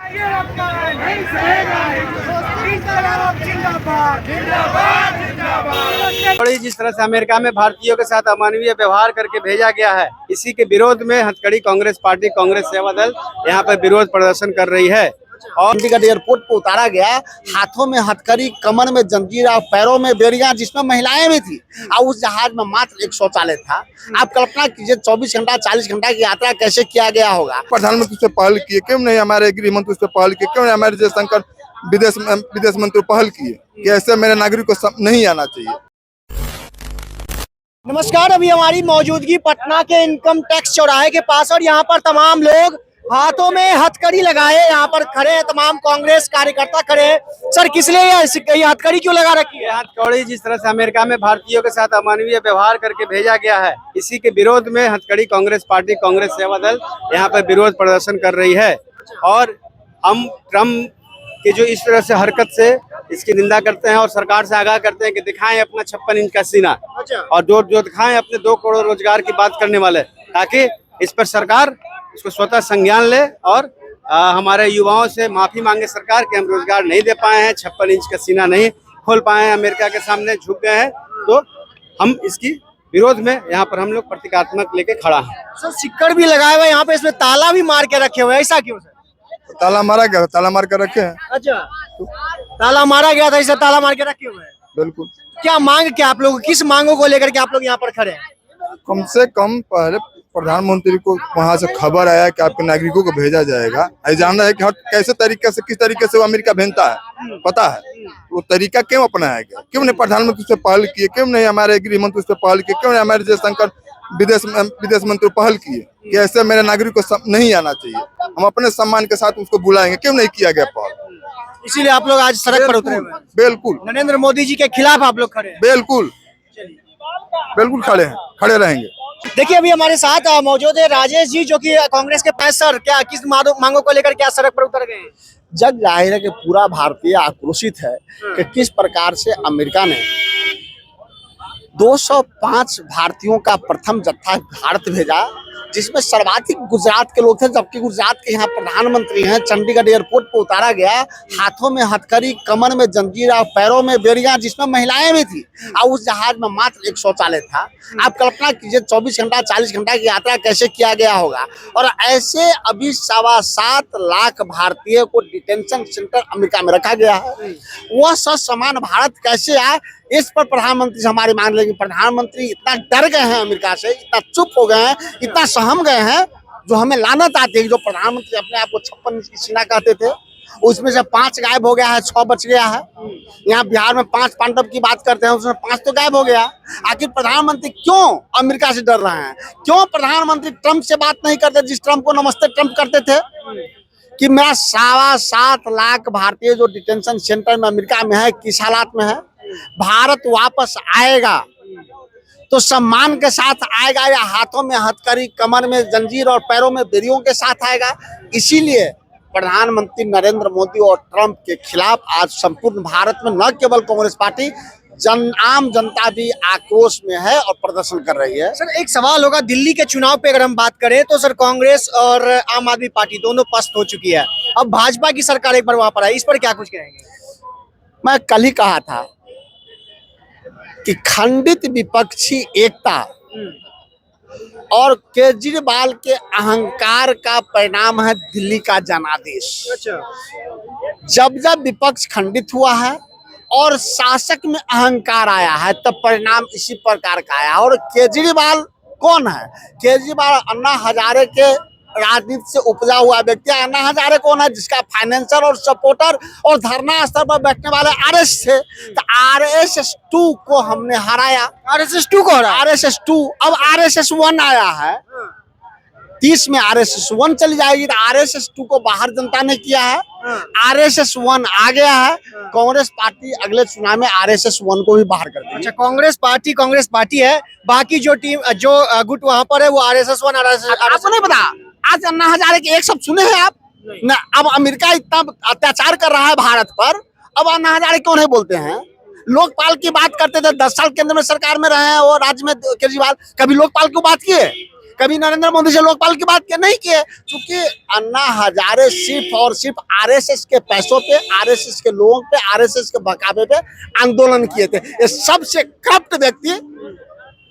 ये अपना नहीं सहेगा, इंकलाब जिंदाबाद जिंदाबाद जिंदाबाद। थोड़ी जिस तरह से अमेरिका में भारतीयों के साथ अमानवीय व्यवहार करके भेजा गया है, इसी के विरोध में हथकड़ी कांग्रेस पार्टी, कांग्रेस सेवा दल यहाँ पर विरोध प्रदर्शन कर रही है। और चंडीगढ़ एयरपोर्ट पर उतारा गया, हाथों में हथकड़ी, कमर में जंजीर और पैरों में बेड़ियां, जिसमें महिलाएं भी थी। और उस जहाज में मात्र एक शौचालय था। आप कल्पना कीजिए 24 घंटा 40 घंटा की यात्रा कैसे किया गया होगा। प्रधानमंत्री उस पर पहल किए, क्यों नहीं हमारे गृह मंत्री उस पर पहल किए, क्यों नहीं हमारे जयशंकर विदेश मंत्री पहल किए कि ऐसे मेरे नागरिक को नहीं आना चाहिए। नमस्कार, अभी हमारी मौजूदगी पटना के इनकम टैक्स चौराहे के पास और यहाँ पर तमाम लोग हाथों में हथकड़ी लगाए यहाँ पर खड़े हैं। तमाम कांग्रेस कार्यकर्ता खड़े हैं। सर, किस लिए ये हथकड़ी क्यों लगा रखी है? हथकड़ी जिस तरह से अमेरिका में भारतीयों के साथ अमानवीय व्यवहार करके भेजा गया है, इसी के विरोध में हथकड़ी कांग्रेस पार्टी, कांग्रेस सेवा दल यहाँ पर विरोध प्रदर्शन कर रही है। और हम ट्रम्प की जो इस तरह से हरकत से इसकी निंदा करते हैं और सरकार से आगाह करते हैं कि दिखाएं अपना 56 इंच का सीना और जो दिखाएं अपने 2 करोड़ रोजगार की बात करने वाले, ताकि इस पर सरकार इसको स्वतः संज्ञान ले और हमारे युवाओं से माफी मांगे सरकार कि हम रोजगार नहीं दे पाए हैं, 56 इंच का सीना नहीं खोल पाए हैं, अमेरिका के सामने झुक गए हैं। तो हम इसकी विरोध में यहाँ पर हम लोग प्रतीकात्मक लेके खड़ा है। सर, सिक्कड़ भी लगाए हुए यहाँ पे, इसमें ताला भी मार के रखे हुए हैं, ऐसा क्यों सर? ताला मारा गया, ताला मार कर रखे हैं। अच्छा, ताला मारा गया था, इसे ताला मार के रखे हुए हैं। बिल्कुल। क्या मांग, क्या आप लोग किस मांगों को लेकर के आप लोग यहाँ पर खड़े हैं? कम से कम पहले प्रधानमंत्री को वहां से खबर आया कि आपके नागरिकों को भेजा जाएगा, जानना है कि कैसे तरीके से, किस तरीके से वो अमेरिका भेजता है, पता है वो तरीका क्यों अपनाया गया, क्यों नहीं प्रधानमंत्री उस पर पहल किए, क्यों नहीं हमारे गृह मंत्री उस पर पहल किए, क्यों नहीं हमारे जयशंकर विदेश मंत्री पहल किए कि ऐसे मेरे नागरिक को नहीं आना चाहिए, हम अपने सम्मान के साथ उसको बुलाएंगे, क्यों नहीं किया गया पहल। इसीलिए आप लोग आज सड़क पर उतरे हुए हैं। बिल्कुल, नरेंद्र मोदी जी के खिलाफ आप लोग खड़े हैं। बिल्कुल बिल्कुल खड़े हैं, खड़े रहेंगे। देखिए, अभी हमारे साथ मौजूद है राजेश जी, जो कि कांग्रेस के पैसर, क्या किस मांगों को लेकर क्या सड़क पर उतर गए हैं? जग जाहिर है कि पूरा भारतीय आक्रोशित है कि किस प्रकार से अमेरिका ने 205 भारतीयों का प्रथम जत्था भारत भेजा, जिसमें सर्वाधिक गुजरात के लोग थे, जबकि गुजरात के यहाँ प्रधानमंत्री हैं। चंडीगढ़ एयरपोर्ट पर उतारा गया, हाथों में हथकड़ी, कमर में जंजीर और पैरों में बेड़ियां, जिसमें महिलाएं भी थी। और उस जहाज में मात्र एक शौचालय था। आप कल्पना कीजिए 24 घंटा 40 घंटा की यात्रा कैसे किया गया होगा। और ऐसे अभी 7.25 लाख भारतीय को डिटेंशन सेंटर अमेरिका में रखा गया है। वह समान भारत कैसे आए, इस पर प्रधानमंत्री से हमारी मांग लेगी। प्रधानमंत्री इतना डर गए हैं अमेरिका से, इतना चुप हो गए हैं, इतना सहम गए हैं, जो हमें लानत आती है। जो प्रधानमंत्री अपने आप को 56 इंच की सीना कहते थे, उसमें से 5 गायब हो गया है, 6 बच गया है। यहाँ बिहार में 5 पांडव की बात करते हैं, उसमें 5 तो गायब हो गया। आखिर प्रधानमंत्री क्यों अमेरिका से डर रहे हैं? क्यों प्रधानमंत्री ट्रंप से बात नहीं करते, जिस ट्रंप को नमस्ते ट्रंप करते थे? कि मेरा 7.25 लाख भारतीय जो डिटेंशन सेंटर में अमेरिका में है, किस हालात में है, भारत वापस आएगा तो सम्मान के साथ आएगा, या हाथों में हथकड़ी, कमर में जंजीर और पैरों में बेड़ियों के साथ आएगा? इसीलिए प्रधानमंत्री नरेंद्र मोदी और ट्रंप के खिलाफ आज संपूर्ण भारत में न केवल कांग्रेस पार्टी, आम जनता भी आक्रोश में है और प्रदर्शन कर रही है। सर, एक सवाल होगा, दिल्ली के चुनाव पे अगर हम बात करें तो सर कांग्रेस और आम आदमी पार्टी दोनों पस्त हो चुकी है। अब भाजपा की सरकार एक बार वहां पर आई, इस पर क्या कुछ कहेंगे? मैं कल ही कहा था कि खंडित विपक्षी एकता और केजरीवाल के अहंकार का परिणाम है दिल्ली का जनादेश। अच्छा, जब विपक्ष खंडित हुआ है और शासक में अहंकार आया है, तब परिणाम इसी प्रकार का आया। और केजरीवाल कौन है? केजरीवाल अन्ना हजारे के राजनीति से उपजा हुआ व्यक्ति है। अन्ना हजारे कौन है? जिसका फाइनेंसर और सपोर्टर और धरना स्थल पर बैठने वाले आरएस थे। तो RSS-2 को हमने हराया। RSS-2 को हराया? RSS-2, अब RSS-1 आया है। 30 में RSS-1 चली जाएगी, तो RSS-2 को बाहर जनता ने किया है। RSS-1 आ गया है। कांग्रेस पार्टी अगले चुनाव में RSS-1 को भी बाहर कर देगी। अच्छा, कांग्रेस पार्टी है, बाकी जो टीम, जो गुट वहां पर है, वो RSS-1 आपको नहीं पता? आज अन्ना हजारे के एक शब्द सुने हैं आप? न, अब अमेरिका इतना अत्याचार कर रहा है भारत पर, अब अन्ना हजारे क्यों नहीं बोलते हैं? लोकपाल की बात करते थे, 10 साल केंद्र में सरकार में रहे हैं वो, राज्य में केजरीवाल, कभी लोकपाल की बात किए? कभी नरेंद्र मोदी से लोकपाल की बात नहीं किए, क्योंकि अन्ना हजारे सिर्फ और सिर्फ आरएसएस के पैसों पे, आरएसएस के लोगों पे, आरएसएस के बकावे पे आंदोलन किए थे। ये सबसे करप्ट व्यक्ति,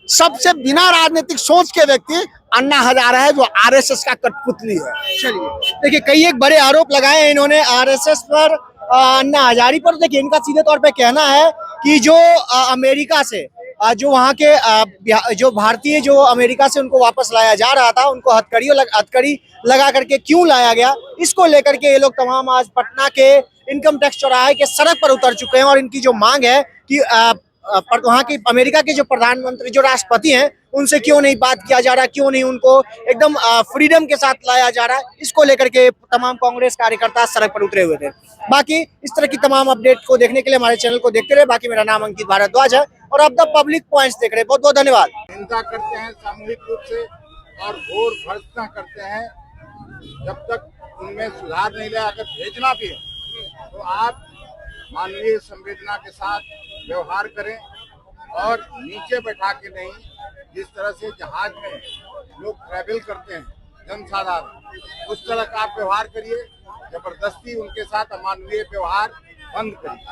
सबसे बिना राजनीतिक सोच के व्यक्ति अन्ना हजारे है, जो आरएसएस का कठपुतली है। चलिए देखिए, कई एक बड़े आरोप लगाए हैं इन्होंने आरएसएस पर, अन्ना हजारी पर। देखिए, इनका सीधे तौर पे कहना है कि जो अमेरिका से जो वहाँ के जो भारतीय जो अमेरिका से उनको वापस लाया जा रहा था, उनको हथकड़ी लगा करके क्यों लाया गया, इसको लेकर के ये लोग तमाम आज पटना के इनकम टैक्स चौराहे के सड़क पर उतर चुके हैं। और इनकी जो मांग है कि वहाँ की अमेरिका के जो प्रधानमंत्री, जो राष्ट्रपति हैं, उनसे क्यों नहीं बात किया जा रहा, क्यों नहीं उनको एकदम फ्रीडम के साथ लाया जा रहा है, इसको लेकर के तमाम कांग्रेस कार्यकर्ता सड़क पर उतरे हुए थे। बाकी इस तरह की तमाम अपडेट को देखने के लिए हमारे चैनल को देखते रहे। बाकी मेरा नाम अंकित भारद्वाज है और आप द पब्लिक पॉइंट्स देख रहे हैं। बहुत बहुत धन्यवाद। निंदा करते हैं सामूहिक रूप से और घोर भर्त्सना करते हैं। जब तक उनमें सुधार नहीं लाया, अगर भेजना भी है तो आप मानवीय संवेदना के साथ व्यवहार करें और नीचे बैठा के नहीं, जिस तरह से जहाज में लोग ट्रैवल करते हैं जनसाधारण, उस तरह का आप व्यवहार करिए। जबरदस्ती उनके साथ अमानवीय व्यवहार बंद करिए।